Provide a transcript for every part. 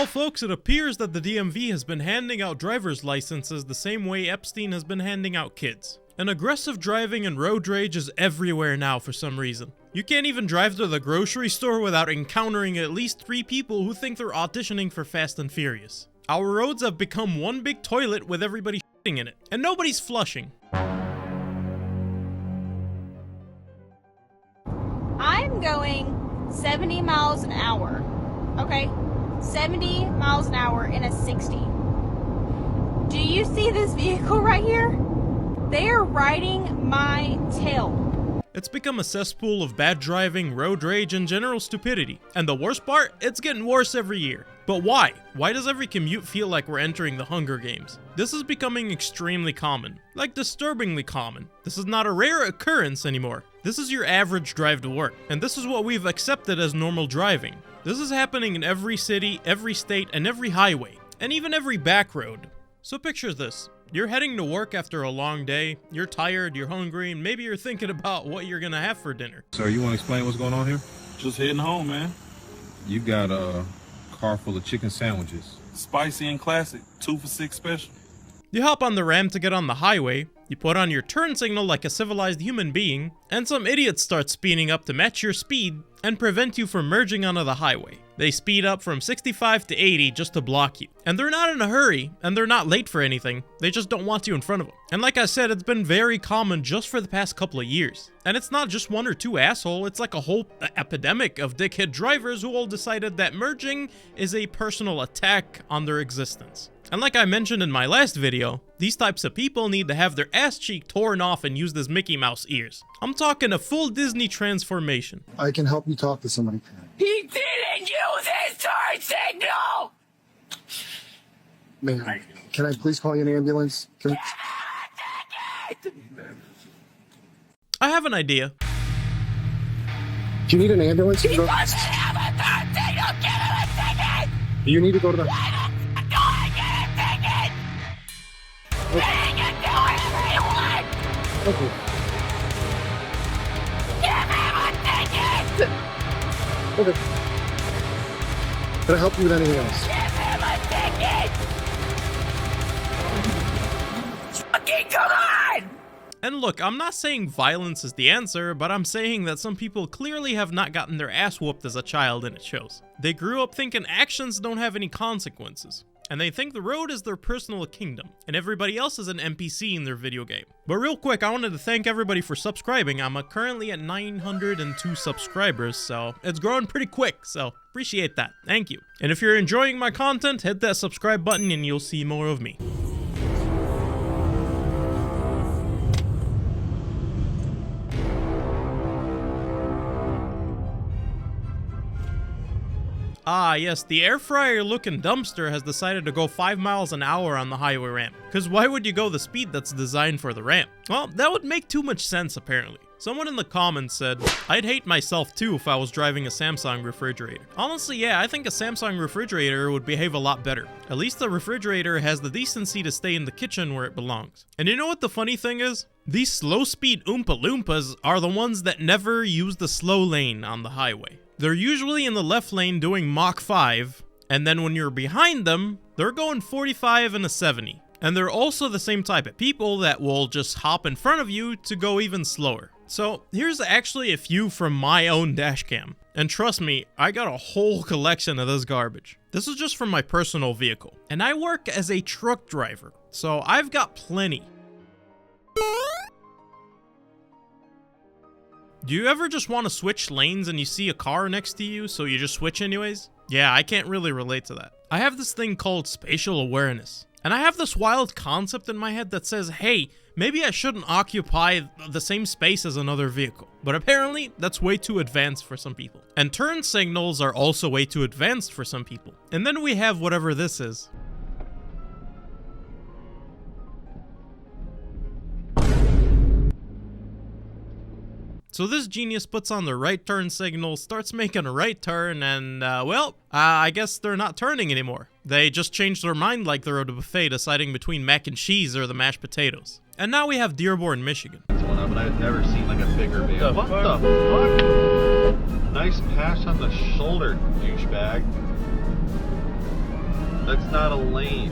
Well, folks, it appears that the DMV has been handing out driver's licenses the same way Epstein has been handing out kids. And aggressive driving and road rage is everywhere now for some reason. You can't even drive to the grocery store without encountering at least 3 people who think they're auditioning for Fast and Furious. Our roads have become one big toilet with everybody shitting in it, and nobody's flushing. I'm going 70 miles an hour, okay? 70 miles an hour in a 60. Do you see this vehicle right here? They are riding my tail. It's become a cesspool of bad driving, road rage, and general stupidity. And the worst part, it's getting worse every year. But why? Why does every commute feel like we're entering the Hunger Games? This is becoming extremely common. Like disturbingly common. This is not a rare occurrence anymore. This is your average drive to work. And this is what we've accepted as normal driving. This is happening in every city, every state, and every highway. And even every back road. So picture this. You're heading to work after a long day, you're tired, you're hungry, and maybe you're thinking about what you're gonna have for dinner. Sir, you wanna explain what's going on here? Just heading home, man. You got a car full of chicken sandwiches. Spicy and classic, 2 for $6 special. You hop on the ramp to get on the highway, you put on your turn signal like a civilized human being, and some idiots start speeding up to match your speed and prevent you from merging onto the highway. They speed up from 65 to 80 just to block you. And they're not in a hurry, and they're not late for anything, they just don't want you in front of them. And like I said, it's been very common just for the past couple of years. And it's not just 1 or 2 assholes, it's like a whole epidemic of dickhead drivers who all decided that merging is a personal attack on their existence. And like I mentioned in my last video, these types of people need to have their ass cheek torn off and used as Mickey Mouse ears. I'm talking a full Disney transformation. I can help you talk to somebody. He didn't use his turn signal! Man, can I please call you an ambulance? I have an idea. Do you need an ambulance? He doesn't have a turn signal! Give him a ticket! You need to go to the... Go and get a ticket! Bring it to everyone! Okay. Give him a ticket! Okay. Can I help you with anything else? Give him a ticket! Fucking come on! And look, I'm not saying violence is the answer, but I'm saying that some people clearly have not gotten their ass whooped as a child and it shows. They grew up thinking actions don't have any consequences. And they think the road is their personal kingdom, and everybody else is an NPC in their video game. But real quick, I wanted to thank everybody for subscribing. I'm currently at 902 subscribers, so it's growing pretty quick, so appreciate that. Thank you. And if you're enjoying my content, hit that subscribe button and you'll see more of me. Ah yes, the air fryer looking dumpster has decided to go 5 miles an hour on the highway ramp. Cause why would you go the speed that's designed for the ramp? Well, that would make too much sense apparently. Someone in the comments said, I'd hate myself too if I was driving a Samsung refrigerator. Honestly, yeah, I think a Samsung refrigerator would behave a lot better. At least the refrigerator has the decency to stay in the kitchen where it belongs. And you know what the funny thing is? These slow speed Oompa Loompas are the ones that never use the slow lane on the highway. They're usually in the left lane doing Mach 5, and then when you're behind them, they're going 45 and a 70. And they're also the same type of people that will just hop in front of you to go even slower. So here's actually a few from my own dashcam. And trust me, I got a whole collection of this garbage. This is just from my personal vehicle. And I work as a truck driver, so I've got plenty. Do you ever just want to switch lanes and you see a car next to you, so you just switch anyways? Yeah, I can't really relate to that. I have this thing called spatial awareness. And I have this wild concept in my head that says, hey, maybe I shouldn't occupy the same space as another vehicle. But apparently, that's way too advanced for some people. And turn signals are also way too advanced for some people. And then we have whatever this is. So this genius puts on the right turn signal, starts making a right turn, and, I guess they're not turning anymore. They just changed their mind like they're at a buffet deciding between mac and cheese or the mashed potatoes. And now we have Dearborn, Michigan. But I've never seen like a bigger van. What the fuck? Nice pass on the shoulder, douchebag. That's not a lane.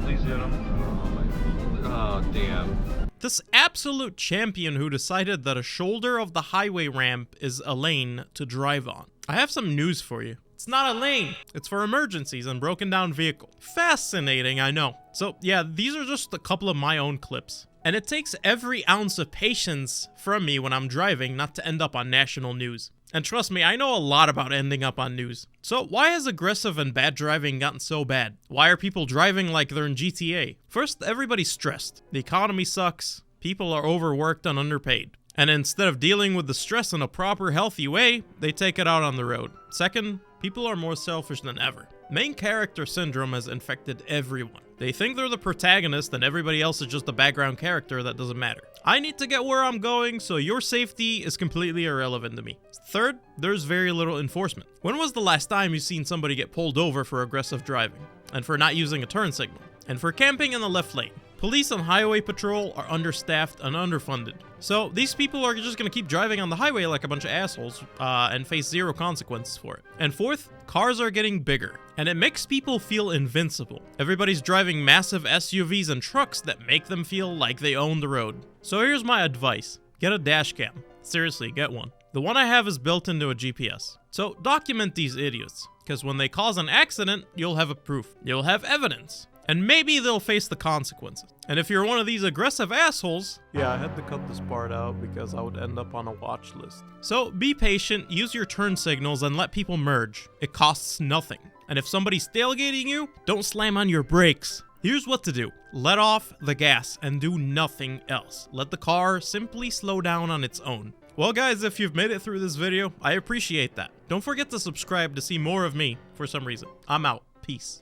Please hit him. Oh, damn. This absolute champion who decided that a shoulder of the highway ramp is a lane to drive on. I have some news for you. It's not a lane. It's for emergencies and broken down vehicle. Fascinating, I know. So yeah, these are just a couple of my own clips. And it takes every ounce of patience from me when I'm driving not to end up on national news. And trust me, I know a lot about ending up on news. So why has aggressive and bad driving gotten so bad? Why are people driving like they're in GTA? First, everybody's stressed. The economy sucks. People are overworked and underpaid. And instead of dealing with the stress in a proper, healthy way, they take it out on the road. Second, people are more selfish than ever. Main character syndrome has infected everyone. They think they're the protagonist and everybody else is just a background character that doesn't matter. I need to get where I'm going, so your safety is completely irrelevant to me. Third, there's very little enforcement. When was the last time you seen somebody get pulled over for aggressive driving? And for not using a turn signal? And for camping in the left lane? Police and highway patrol are understaffed and underfunded. So these people are just gonna keep driving on the highway like a bunch of assholes and face zero consequences for it. And fourth, cars are getting bigger. And it makes people feel invincible. Everybody's driving massive SUVs and trucks that make them feel like they own the road. So here's my advice. Get a dash cam. Seriously, get one. The one I have is built into a GPS. So document these idiots, because when they cause an accident, you'll have a proof. You'll have evidence. And maybe they'll face the consequences. And if you're one of these aggressive assholes, yeah, I had to cut this part out because I would end up on a watch list. So be patient, use your turn signals, and let people merge. It costs nothing. And if somebody's tailgating you, don't slam on your brakes. Here's what to do. Let off the gas and do nothing else. Let the car simply slow down on its own. Well guys, if you've made it through this video, I appreciate that. Don't forget to subscribe to see more of me for some reason. I'm out. Peace.